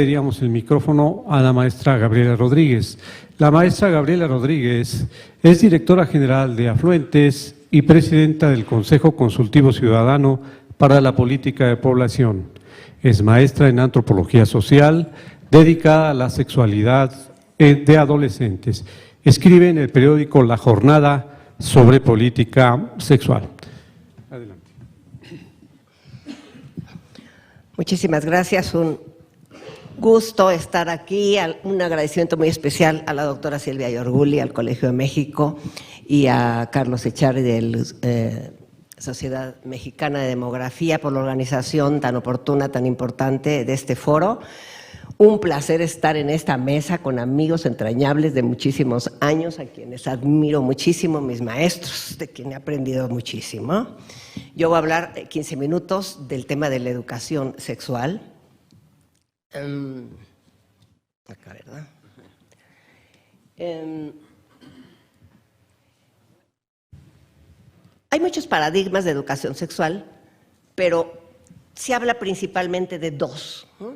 Daríamos el micrófono a la maestra Gabriela Rodríguez. La maestra Gabriela Rodríguez es directora general de Afluentes y presidenta del Consejo Consultivo Ciudadano para la Política de Población. Es maestra en Antropología Social, dedicada a la sexualidad de adolescentes. Escribe en el periódico La Jornada sobre política sexual. Adelante. Muchísimas gracias. Un gusto estar aquí. Un agradecimiento muy especial a la doctora Silvia Yorguli, al Colegio de México y a Carlos Echarri de la Sociedad Mexicana de Demografía por la organización tan oportuna, tan importante de este foro. Un placer estar en esta mesa con amigos entrañables de muchísimos años, a quienes admiro muchísimo, mis maestros, de quienes he aprendido muchísimo. Yo voy a hablar 15 minutos del tema de la educación sexual. Acá, ¿verdad? Hay muchos paradigmas de educación sexual, pero se habla principalmente de dos, ¿no?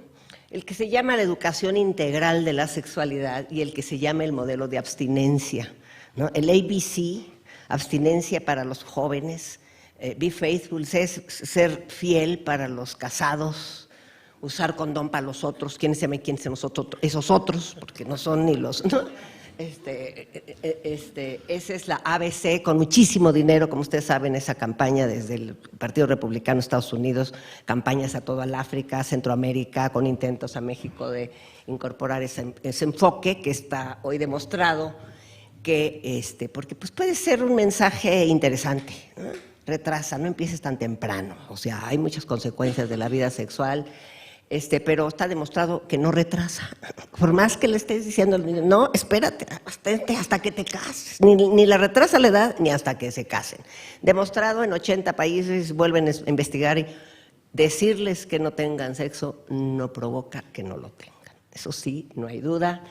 El que se llama la educación integral de la sexualidad y el que se llama el modelo de abstinencia, ¿no? El ABC, abstinencia para los jóvenes, be faithful, ser fiel para los casados, usar condón para los otros. ¿Quiénes se llaman quiénes son esos otros? Porque no son ni los… ¿no? Esa es la ABC, con muchísimo dinero, como ustedes saben, esa campaña desde el Partido Republicano de Estados Unidos, campañas a toda el África, Centroamérica, con intentos a México de incorporar ese enfoque que está hoy demostrado que, porque pues puede ser un mensaje interesante, ¿no? Retrasa, no empieces tan temprano, o sea, hay muchas consecuencias de la vida sexual. Pero está demostrado que no retrasa. Por más que le estés diciendo al niño, no, espérate hasta que te cases. Ni la retrasa la edad, ni hasta que se casen. Demostrado en 80 países, vuelven a investigar y decirles que no tengan sexo no provoca que no lo tengan. Eso sí, no hay duda.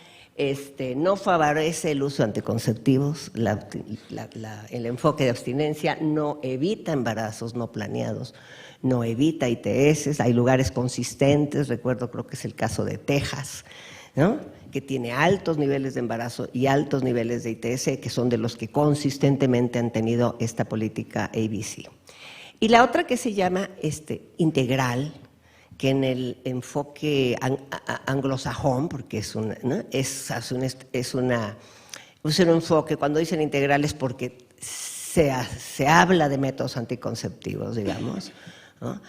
No favorece el uso de anticonceptivos, el enfoque de abstinencia no evita embarazos no planeados, no evita ITS, hay lugares consistentes, recuerdo, creo que es el caso de Texas, ¿no? Que tiene altos niveles de embarazo y altos niveles de ITS, que son de los que consistentemente han tenido esta política ABC. Y la otra que se llama integral, que en el enfoque anglosajón, porque es un enfoque, cuando dicen integral es porque se habla de métodos anticonceptivos, digamos, ¿no?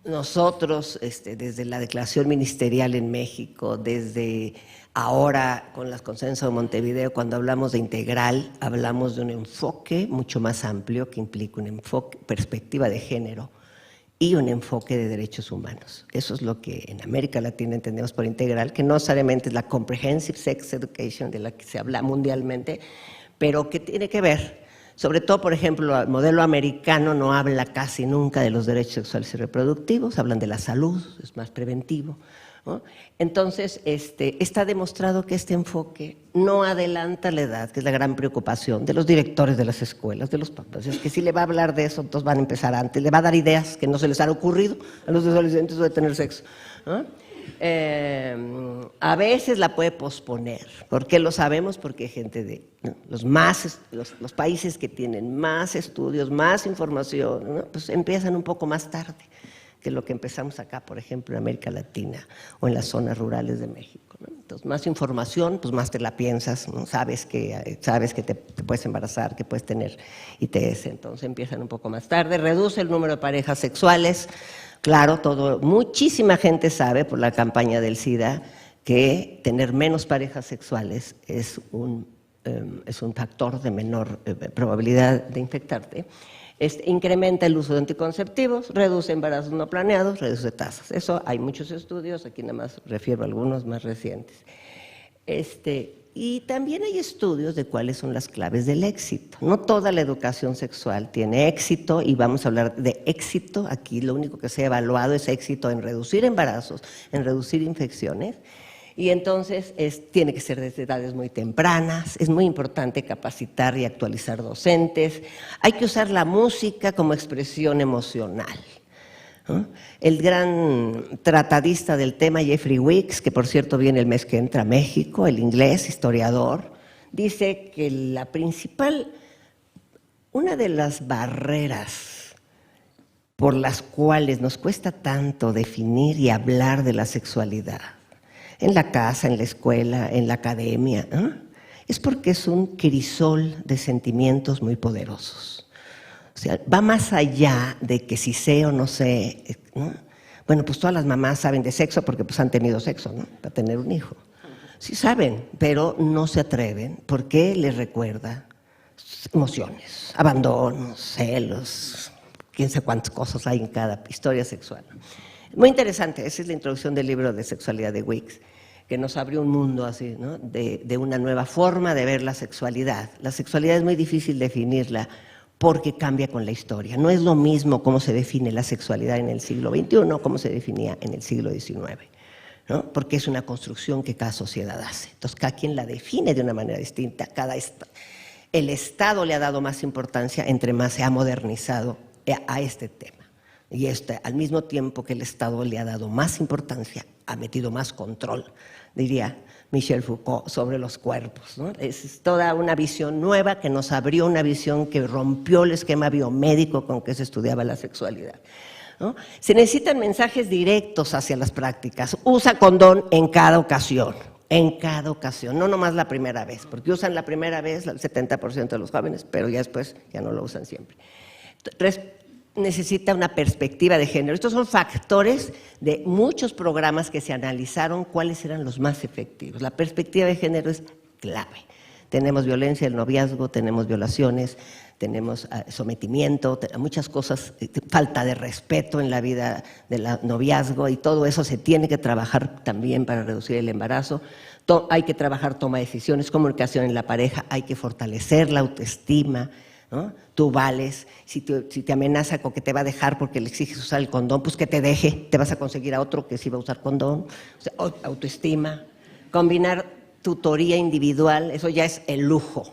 Nosotros, desde la declaración ministerial en México, desde ahora con las consensos de Montevideo, cuando hablamos de integral, hablamos de un enfoque mucho más amplio que implica un enfoque, perspectiva de género, y un enfoque de derechos humanos. Eso es lo que en América Latina entendemos por integral, que no necesariamente es la Comprehensive Sex Education de la que se habla mundialmente, pero que tiene que ver, sobre todo, por ejemplo, el modelo americano no habla casi nunca de los derechos sexuales y reproductivos, hablan de la salud, es más preventivo, ¿no? Entonces, está demostrado que este enfoque no adelanta la edad, que es la gran preocupación de los directores de las escuelas, de los papás. Es que si le va a hablar de eso, entonces van a empezar antes, le va a dar ideas que no se les han ocurrido a los adolescentes de tener sexo, ¿no? A veces la puede posponer. ¿Por qué lo sabemos? Porque hay gente ¿no? los países que tienen más estudios, más información, ¿no? Pues empiezan un poco más tarde que lo que empezamos acá, por ejemplo, en América Latina o en las zonas rurales de México, ¿no? Entonces, más información, pues más te la piensas, ¿no? Sabes que te puedes embarazar, que puedes tener ITS, entonces empiezan un poco más tarde, reduce el número de parejas sexuales. Claro, muchísima gente sabe por la campaña del SIDA que tener menos parejas sexuales es un factor de menor probabilidad de infectarte. Incrementa el uso de anticonceptivos, reduce embarazos no planeados, reduce tasas. Eso hay muchos estudios, aquí nada más refiero a algunos más recientes. Y también hay estudios de cuáles son las claves del éxito. No toda la educación sexual tiene éxito y vamos a hablar de éxito. Aquí lo único que se ha evaluado es éxito en reducir embarazos, en reducir infecciones. Y entonces tiene que ser desde edades muy tempranas, es muy importante capacitar y actualizar docentes, hay que usar la música como expresión emocional. ¿no? El gran tratadista del tema, Jeffrey Weeks, que por cierto viene el mes que entra a México, el inglés, historiador, dice que una de las barreras por las cuales nos cuesta tanto definir y hablar de la sexualidad, en la casa, en la escuela, en la academia, ¿no? Es porque es un crisol de sentimientos muy poderosos. O sea, va más allá de que si sé o no sé, ¿no? Bueno, pues todas las mamás saben de sexo porque pues han tenido sexo, ¿no? Para tener un hijo. Sí saben, pero no se atreven porque les recuerda emociones, abandonos, celos, quién sabe cuántas cosas hay en cada historia sexual. Muy interesante, esa es la introducción del libro de sexualidad de Weeks, que nos abrió un mundo así, ¿no? de una nueva forma de ver la sexualidad. La sexualidad es muy difícil definirla porque cambia con la historia. No es lo mismo cómo se define la sexualidad en el siglo XXI como se definía en el siglo XIX, ¿no? Porque es una construcción que cada sociedad hace. Entonces, cada quien la define de una manera distinta. El Estado le ha dado más importancia entre más se ha modernizado a este tema. Y al mismo tiempo que el Estado le ha dado más importancia, ha metido más control, diría Michel Foucault, sobre los cuerpos, ¿no? Es toda una visión nueva que nos abrió una visión que rompió el esquema biomédico con que se estudiaba la sexualidad, ¿no? Se necesitan mensajes directos hacia las prácticas. Usa condón en cada ocasión, no nomás la primera vez, porque usan la primera vez el 70% de los jóvenes, pero ya después ya no lo usan siempre. Necesita una perspectiva de género. Estos son factores de muchos programas que se analizaron cuáles eran los más efectivos. La perspectiva de género es clave. Tenemos violencia del noviazgo, tenemos violaciones, tenemos sometimiento, muchas cosas, falta de respeto en la vida del noviazgo, y todo eso se tiene que trabajar también para reducir el embarazo. Hay que trabajar toma de decisiones, comunicación en la pareja, hay que fortalecer la autoestima, ¿no? Tú vales, si te amenaza con que te va a dejar porque le exiges usar el condón, pues que te deje, te vas a conseguir a otro que sí va a usar condón. O sea, autoestima, combinar tutoría individual, eso ya es el lujo.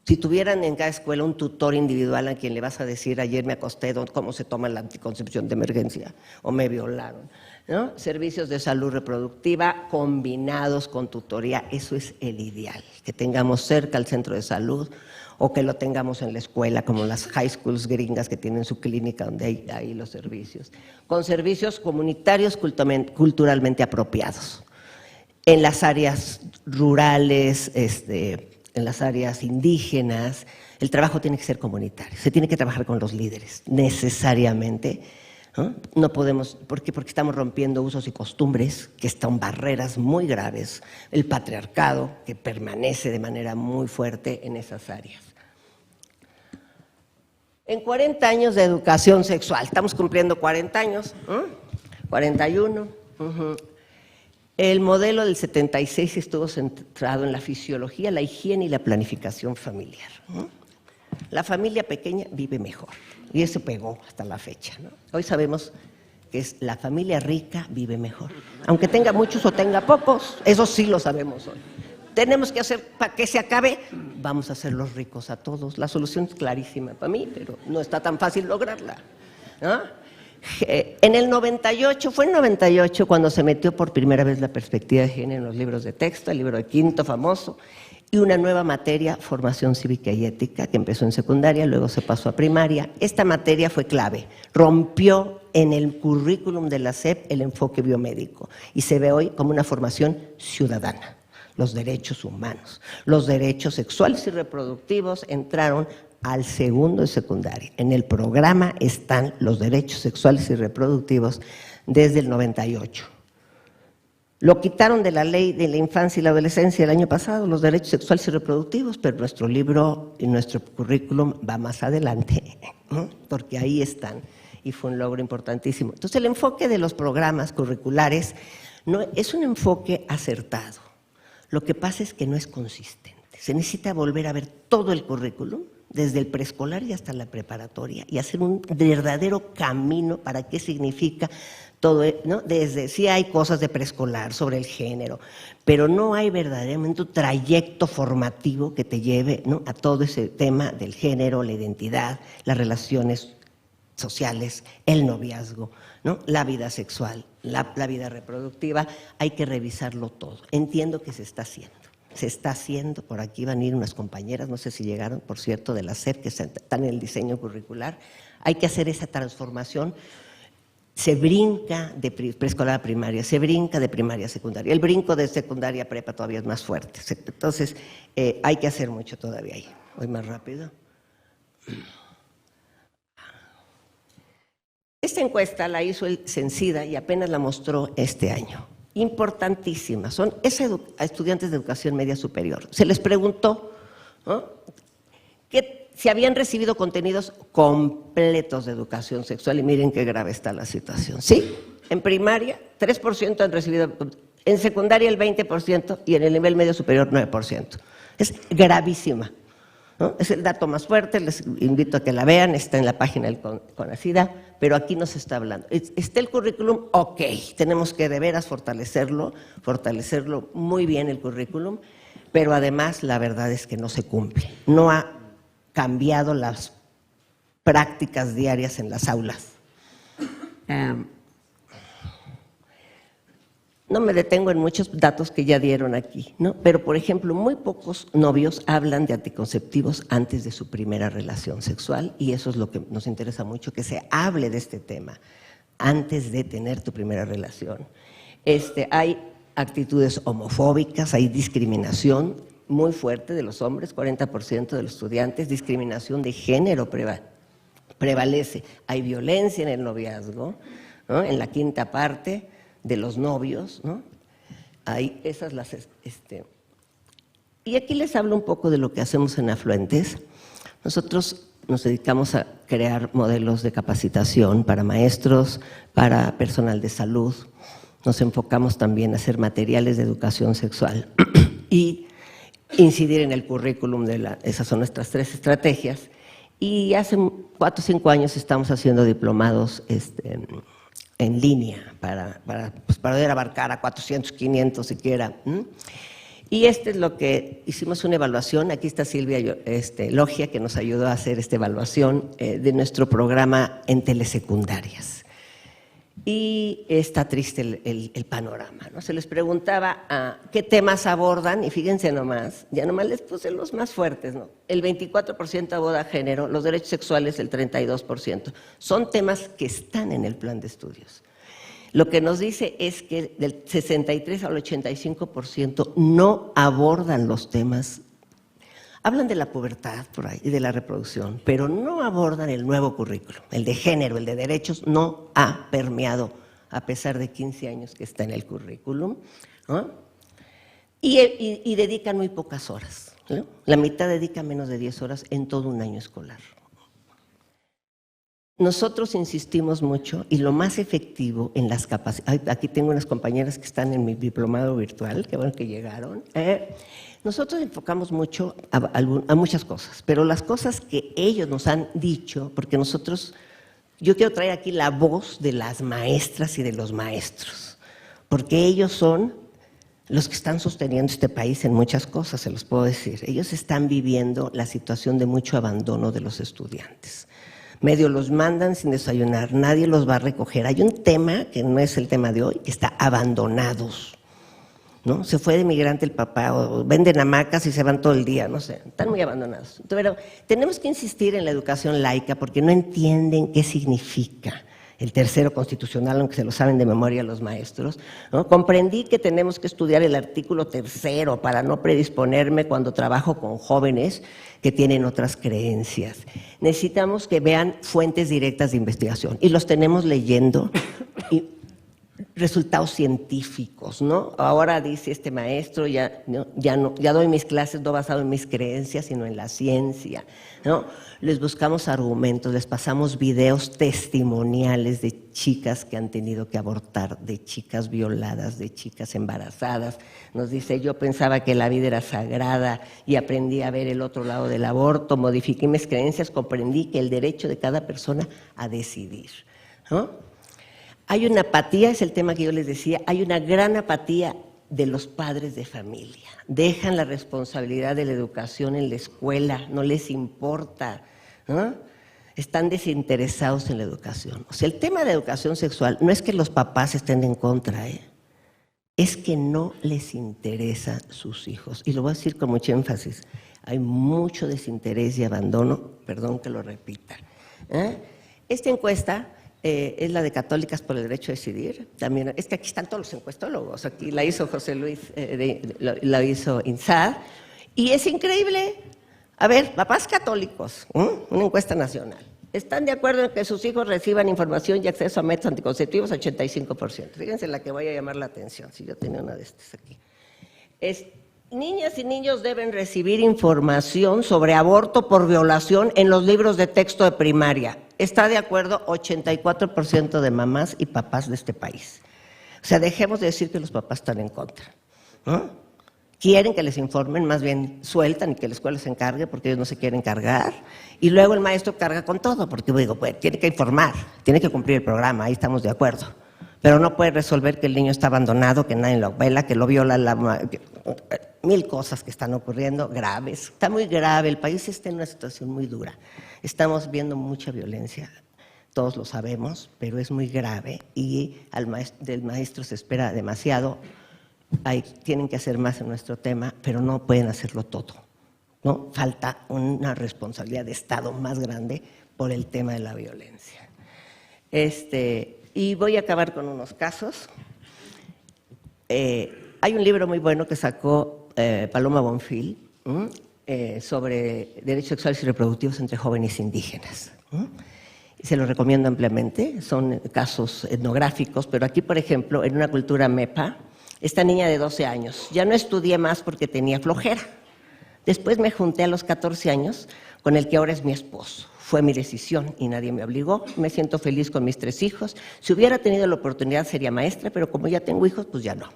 Si tuvieran en cada escuela un tutor individual a quien le vas a decir, ayer me acosté, cómo se toma la anticoncepción de emergencia, o me violaron, ¿no? Servicios de salud reproductiva combinados con tutoría, eso es el ideal, que tengamos cerca el centro de salud, o que lo tengamos en la escuela, como las high schools gringas que tienen su clínica donde hay ahí los servicios, con servicios comunitarios culturalmente apropiados. En las áreas rurales, en las áreas indígenas, el trabajo tiene que ser comunitario, se tiene que trabajar con los líderes, necesariamente, ¿no? No podemos, ¿por qué? Porque estamos rompiendo usos y costumbres que están barreras muy graves, el patriarcado que permanece de manera muy fuerte en esas áreas. En 40 años de educación sexual, estamos cumpliendo 40 años, 41. El modelo del 76 estuvo centrado en la fisiología, la higiene y la planificación familiar. La familia pequeña vive mejor, y eso pegó hasta la fecha, ¿no? Hoy sabemos que la familia rica vive mejor, aunque tenga muchos o tenga pocos, eso sí lo sabemos hoy. Tenemos que hacer, para que se acabe, vamos a hacer los ricos a todos. La solución es clarísima para mí, pero no está tan fácil lograrla, ¿no? En el 98, fue en 98 cuando se metió por primera vez la perspectiva de género en los libros de texto, el libro de quinto famoso, y una nueva materia, formación cívica y ética, que empezó en secundaria, luego se pasó a primaria. Esta materia fue clave, rompió en el currículum de la SEP el enfoque biomédico y se ve hoy como una formación ciudadana. Los derechos humanos, los derechos sexuales y reproductivos entraron al segundo de secundaria. En el programa están los derechos sexuales y reproductivos desde el 98. Lo quitaron de la ley de la infancia y la adolescencia el año pasado, los derechos sexuales y reproductivos, pero nuestro libro y nuestro currículum va más adelante, ¿no? Porque ahí están, y fue un logro importantísimo. Entonces, el enfoque de los programas curriculares no, es un enfoque acertado. Lo que pasa es que no es consistente. Se necesita volver a ver todo el currículum, desde el preescolar y hasta la preparatoria, y hacer un verdadero camino para qué significa todo, ¿no? Desde, sí hay cosas de preescolar sobre el género, pero no hay verdaderamente un trayecto formativo que te lleve, ¿no? A todo ese tema del género, la identidad, las relaciones sociales, el noviazgo, ¿no? La vida sexual, la vida reproductiva, hay que revisarlo todo. Entiendo que se está haciendo, por aquí van a ir unas compañeras, no sé si llegaron, por cierto, de la SEP, que están en el diseño curricular, hay que hacer esa transformación. Se brinca de preescolar a primaria, se brinca de primaria a secundaria. El brinco de secundaria a prepa todavía es más fuerte. Entonces, hay que hacer mucho todavía ahí. Voy más rápido. Esta encuesta la hizo el CENSIDA y apenas la mostró este año. Importantísima. Son a estudiantes de educación media superior. Se les preguntó, ¿no?, si habían recibido contenidos completos de educación sexual, y miren qué grave está la situación. Sí, en primaria 3% han recibido, en secundaria el 20% y en el nivel medio superior 9%. Es gravísima, ¿no? Es el dato más fuerte, les invito a que la vean, está en la página del CONACYT, pero aquí no se está hablando. ¿Está el currículum? Ok, tenemos que de veras fortalecerlo muy bien el currículum, pero además la verdad es que no se cumple. No ha cambiado las prácticas diarias en las aulas. No me detengo en muchos datos que ya dieron aquí, ¿no? Pero, por ejemplo, muy pocos novios hablan de anticonceptivos antes de su primera relación sexual, y eso es lo que nos interesa mucho, que se hable de este tema antes de tener tu primera relación. Hay actitudes homofóbicas, hay discriminación muy fuerte de los hombres, 40% de los estudiantes, discriminación de género prevalece. Hay violencia en el noviazgo, ¿no?, en la quinta parte de los novios, ¿no? Hay esas las… Y aquí les hablo un poco de lo que hacemos en Afluentes. Nosotros nos dedicamos a crear modelos de capacitación para maestros, para personal de salud. Nos enfocamos también a hacer materiales de educación sexual y incidir en el currículum esas son nuestras 3 estrategias. Y hace 4 o 5 años estamos haciendo diplomados en línea para poder abarcar a 400, 500 siquiera. Y es lo que hicimos, una evaluación. Aquí está Silvia Logia, que nos ayudó a hacer esta evaluación de nuestro programa en telesecundarias. Y está triste el panorama, ¿no? Se les preguntaba qué temas abordan, y fíjense nomás, ya nomás les puse los más fuertes, ¿no? El 24% aborda género, los derechos sexuales el 32%. Son temas que están en el plan de estudios. Lo que nos dice es que del 63 al 85% no abordan los temas. Hablan de la pubertad por ahí y de la reproducción, pero no abordan el nuevo currículo. El de género, el de derechos, no ha permeado, a pesar de 15 años que está en el currículum, ¿no? Y dedican muy pocas horas, ¿no? La mitad dedica menos de 10 horas en todo un año escolar. Nosotros insistimos mucho, y lo más efectivo en las capacidades… Aquí tengo unas compañeras que están en mi diplomado virtual, que bueno que llegaron. Nosotros enfocamos mucho a muchas cosas, pero las cosas que ellos nos han dicho, porque yo quiero traer aquí la voz de las maestras y de los maestros, porque ellos son los que están sosteniendo este país en muchas cosas, se los puedo decir. Ellos están viviendo la situación de mucho abandono de los estudiantes. Medio los mandan sin desayunar, nadie los va a recoger. Hay un tema, que no es el tema de hoy, que está abandonados, ¿no? Se fue de migrante el papá, o venden hamacas y se van todo el día, no sé, están muy abandonados. Pero tenemos que insistir en la educación laica porque no entienden qué significa el tercero constitucional, aunque se lo saben de memoria los maestros, ¿no? Comprendí que tenemos que estudiar el artículo 3 para no predisponerme cuando trabajo con jóvenes que tienen otras creencias. Necesitamos que vean fuentes directas de investigación, y los tenemos leyendo, y resultados científicos, ¿no? Ahora dice este maestro, ya doy mis clases no basado en mis creencias, sino en la ciencia, ¿no? Les buscamos argumentos, les pasamos videos testimoniales de chicas que han tenido que abortar, de chicas violadas, de chicas embarazadas. Nos dice, yo pensaba que la vida era sagrada y aprendí a ver el otro lado del aborto, modifiqué mis creencias, comprendí que el derecho de cada persona a decidir, ¿no? Hay una apatía, es el tema que yo les decía, hay una gran apatía de los padres de familia. Dejan la responsabilidad de la educación en la escuela, no les importa, ¿no? están desinteresados en la educación. O sea, el tema de educación sexual no es que los papás estén en contra, es que no les interesa sus hijos. Y lo voy a decir con mucho énfasis. Hay mucho desinterés y abandono, perdón que lo repita. Esta encuesta es la de Católicas por el Derecho a Decidir. También, es que aquí están todos los encuestólogos. Aquí la hizo José Luis, la hizo INSAD. Y es increíble. A ver, papás católicos, una encuesta nacional. ¿Están de acuerdo en que sus hijos reciban información y acceso a métodos anticonceptivos? 85%. Fíjense la que voy a llamar la atención, si yo tenía una de estas aquí. Niñas y niños deben recibir información sobre aborto por violación en los libros de texto de primaria. Está de acuerdo 84% de mamás y papás de este país. O sea, dejemos de decir que los papás están en contra, ¿no? Quieren que les informen, más bien sueltan y que la escuela se encargue porque ellos no se quieren cargar. Y luego el maestro carga con todo, porque digo, pues tiene que informar, tiene que cumplir el programa, ahí estamos de acuerdo. Pero no puede resolver que el niño está abandonado, que nadie lo vela, que lo viola mil cosas que están ocurriendo, graves. Está muy grave, el país está en una situación muy dura. Estamos viendo mucha violencia, todos lo sabemos, pero es muy grave y del maestro se espera demasiado. Tienen que hacer más en nuestro tema, pero no pueden hacerlo todo, ¿no? Falta una responsabilidad de Estado más grande por el tema de la violencia. Y voy a acabar con unos casos. Hay un libro muy bueno que sacó Paloma Bonfil sobre derechos sexuales y reproductivos entre jóvenes indígenas. Se lo recomiendo ampliamente, son casos etnográficos, pero aquí, por ejemplo, en una cultura mepa, esta niña de 12 años, ya no estudié más porque tenía flojera. Después me junté a los 14 años con el que ahora es mi esposo. Fue mi decisión y nadie me obligó. Me siento feliz con mis 3 hijos. Si hubiera tenido la oportunidad sería maestra, pero como ya tengo hijos, pues ya no.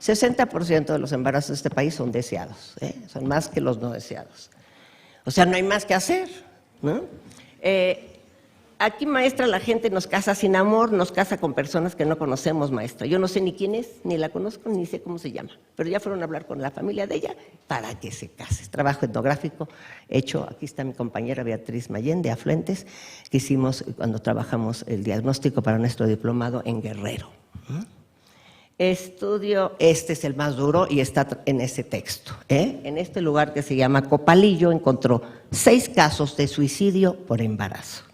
60% de los embarazos de este país son deseados, son más que los no deseados. O sea, no hay más que hacer, ¿no? Aquí, maestra, la gente nos casa sin amor, nos casa con personas que no conocemos, maestra. Yo no sé ni quién es, ni la conozco, ni sé cómo se llama. Pero ya fueron a hablar con la familia de ella para que se case. Trabajo etnográfico hecho, aquí está mi compañera Beatriz Mayén de Afluentes, que hicimos cuando trabajamos el diagnóstico para nuestro diplomado en Guerrero. Estudio, este es el más duro y está en ese texto. En este lugar que se llama Copalillo encontró 6 casos de suicidio por embarazo.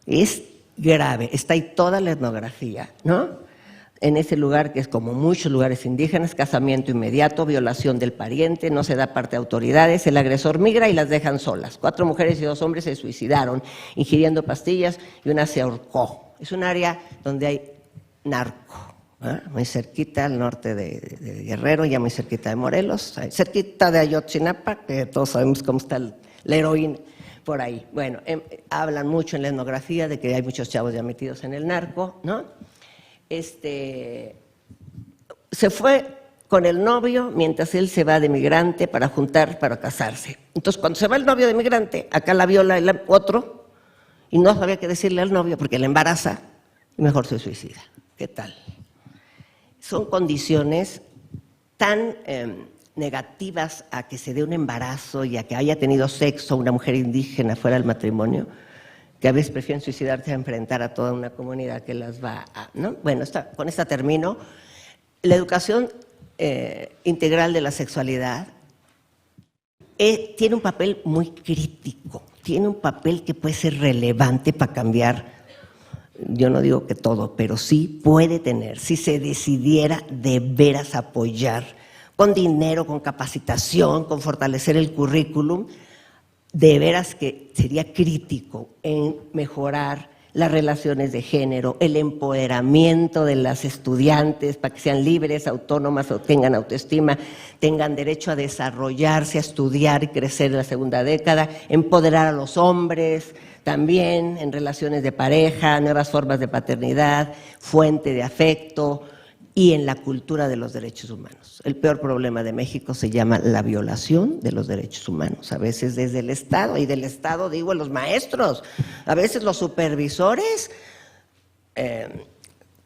Es grave, está ahí toda la etnografía, ¿no? En ese lugar que es como muchos lugares indígenas, casamiento inmediato, violación del pariente, no se da parte de autoridades, el agresor migra y las dejan solas. 4 mujeres y 2 hombres se suicidaron ingiriendo pastillas y una se ahorcó. Es un área donde hay narco, muy cerquita al norte de Guerrero, ya muy cerquita de Morelos, cerquita de Ayotzinapa, que todos sabemos cómo está la heroína. Por ahí. Bueno, hablan mucho en la etnografía de que hay muchos chavos ya metidos en el narco, ¿no? Se fue con el novio mientras él se va de migrante para casarse. Entonces, cuando se va el novio de migrante, acá la viola el otro y no sabía qué decirle al novio porque le embaraza y mejor se suicida. ¿Qué tal? Son condiciones tan negativas a que se dé un embarazo y a que haya tenido sexo una mujer indígena fuera del matrimonio, que a veces prefieren suicidarse a enfrentar a toda una comunidad que las va a, ¿no? Bueno, con esta termino. La educación integral de la sexualidad tiene un papel muy crítico, tiene un papel que puede ser relevante para cambiar, yo no digo que todo, pero sí puede tener, si se decidiera de veras apoyar con dinero, con capacitación, con fortalecer el currículum, de veras que sería crítico en mejorar las relaciones de género, el empoderamiento de las estudiantes para que sean libres, autónomas, o tengan autoestima, tengan derecho a desarrollarse, a estudiar y crecer en la segunda década, empoderar a los hombres también en relaciones de pareja, nuevas formas de paternidad, fuente de afecto, y en la cultura de los derechos humanos. El peor problema de México se llama la violación de los derechos humanos, a veces desde el Estado, y del Estado digo los maestros, a veces los supervisores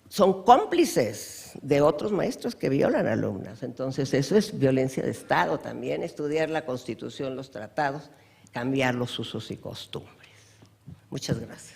son cómplices de otros maestros que violan alumnas. Entonces eso es violencia de Estado también, estudiar la Constitución, los tratados, cambiar los usos y costumbres. Muchas gracias.